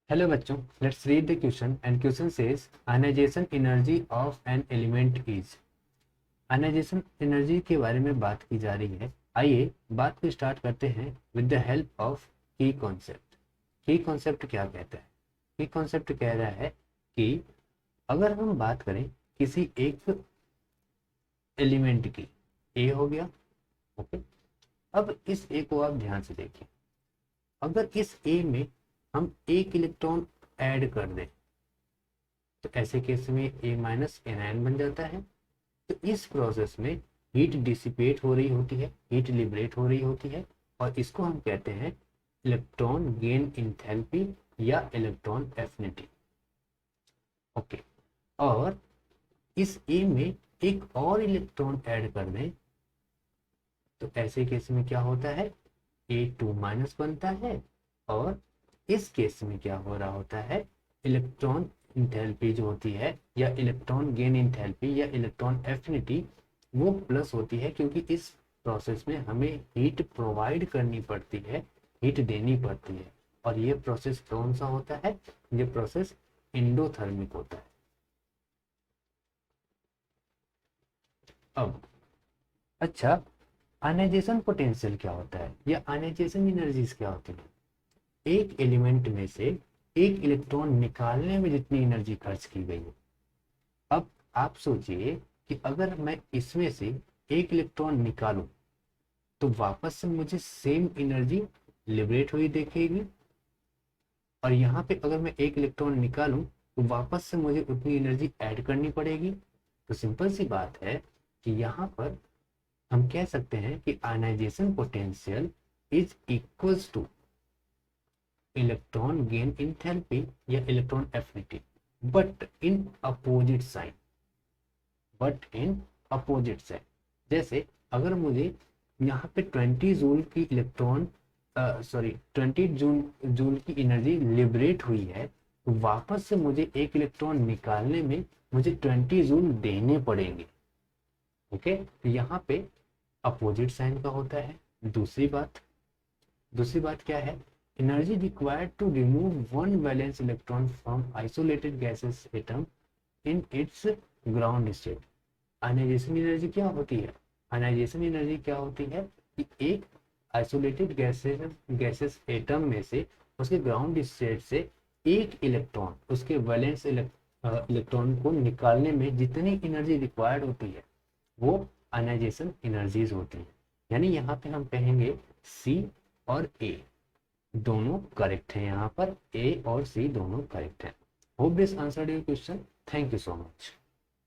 Hello बच्चों, let's read the question and question says ionization energy of an element is. Ionization energy के बारे में बात की जा रही है। आइए बात को स्टार्ट करते हैं विद द हेल्प ऑफ की कॉन्सेप्ट। की कॉन्सेप्ट क्या कहता है? की कॉन्सेप्ट कह रहा है कि अगर हम बात करें किसी एक एलिमेंट की, ए हो गया, ओके। अब इस ए को आप ध्यान से देखिए। अगर इस ए में हम एक इलेक्ट्रॉन ऐड कर दें तो ऐसे केस में ए माइनस एनायन बन जाता है। तो इस प्रोसेस में हीट डिसिपेट हो रही होती है, हीट लिबरेट हो रही होती है, और इसको हम कहते हैं इलेक्ट्रॉन गेन इंथैल्पी या इलेक्ट्रॉन एफिनिटी। ओके। और इस ए में एक और इलेक्ट्रॉन ऐड कर दें तो ऐसे केस में क्या होता है, A2 माइनस बनता है। और इस केस में क्या हो रहा होता है, इलेक्ट्रॉन इंथैल्पी जो होती है या इलेक्ट्रॉन गेन इंथैल्पी या इलेक्ट्रॉन एफिनिटी वो प्लस होती है, क्योंकि इस प्रोसेस में हमें हीट प्रोवाइड करनी पड़ती है, हीट देनी पड़ती है। और ये प्रोसेस कौन सा होता है? ये प्रोसेस एंडोथर्मिक होता है। अब अच्छा, आयनाइजेशन पोटेंशियल क्या होता है या आयनाइजेशन एनर्जीज क्या होती है? एक एलिमेंट में से एक इलेक्ट्रॉन निकालने में जितनी एनर्जी खर्च की गई है। अब आप सोचिए कि अगर मैं इसमें से एक इलेक्ट्रॉन निकालूं तो वापस से मुझे सेम एनर्जी लिबरेट हुई दिखेगी, और यहाँ पे अगर मैं एक इलेक्ट्रॉन निकालूं तो वापस से मुझे उतनी एनर्जी ऐड करनी पड़ेगी। तो सिंपल सी बात है कि यहाँ पर हम कह सकते हैं कि ionisation potential is equals to electron gain enthalpy या electron affinity, but in opposite sign. जैसे अगर मुझे यहाँ पे 20 जूल की इलेक्ट्रॉन सॉरी 20 जूल की एनर्जी लिबरेट हुई है, तो वापस से मुझे एक इलेक्ट्रॉन निकालने में मुझे 20 जूल देने पड़ेंगे। ओके, तो यहाँ पे अपोजिट साइन का होता है। दूसरी बात क्या है? Energy required to remove one valence electron from isolated gases atom in its ground state. Ionization energy क्या होती है? आयनाइजेशन एनर्जी क्या होती है कि एक आइसोलेटेड गैसेस एटम में से उसके ग्राउंड स्टेट से एक इलेक्ट्रॉन उसके वैलेंस इलेक्ट्रॉन को निकालने में जितनी एनर्जी रिक्वायर्ड होती है वो आयनाइजेशन एनर्जीज होती है। यानी यहाँ पे हम कहेंगे सी और ए दोनों करेक्ट हैं। यहाँ पर ए और सी दोनों करेक्ट हैं। Hope this answered your question. Thank you so much.